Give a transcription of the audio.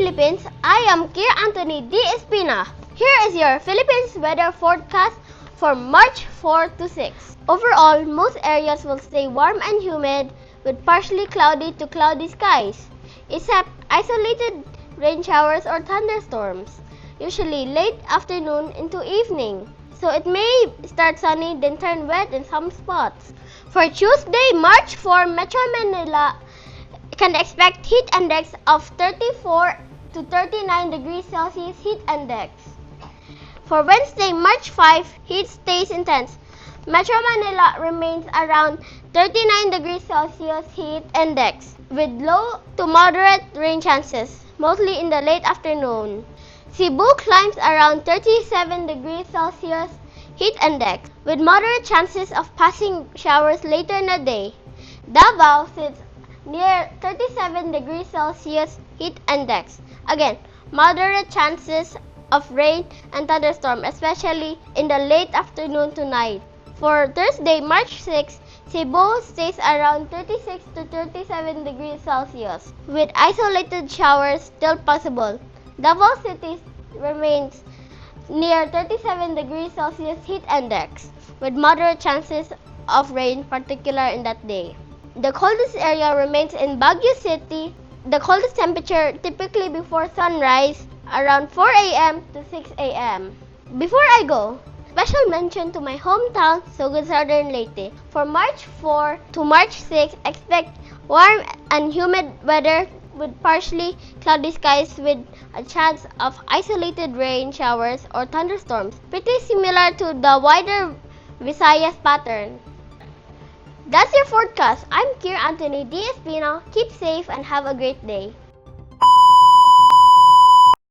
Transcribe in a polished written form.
Philippines, I am Kier Anthony D. Espina. Here is your Philippines weather forecast for March 4 to 6. Overall, most areas will stay warm and humid with partially cloudy to cloudy skies, except isolated rain showers or thunderstorms, usually late afternoon into evening. So it may start sunny then turn wet in some spots. For Tuesday, March 4, Metro Manila can expect heat index of 34 to 39 degrees Celsius heat index. For Wednesday, March 5, heat stays intense. Metro Manila remains around 39 degrees Celsius heat index with low to moderate rain chances, mostly in the late afternoon. Cebu climbs around 37 degrees Celsius heat index with moderate chances of passing showers later in the day. Davao sits near 37 degrees Celsius heat index. Again, moderate chances of rain and thunderstorm, especially in the late afternoon to night. For Thursday, March 6, Cebu stays around 36 to 37 degrees Celsius, with isolated showers still possible. Davao City remains near 37 degrees Celsius heat index, with moderate chances of rain, particularly in that day. The coldest area remains in Baguio City. The coldest temperature typically before sunrise, around 4 a.m. to 6 a.m. Before I go, special mention to my hometown, Sugod Southern Leyte. For March 4 to March 6, expect warm and humid weather with partially cloudy skies with a chance of isolated rain showers or thunderstorms, pretty similar to the wider Visayas pattern. That's your forecast. I'm Kier Anthony D. Espino. Keep safe and have a great day.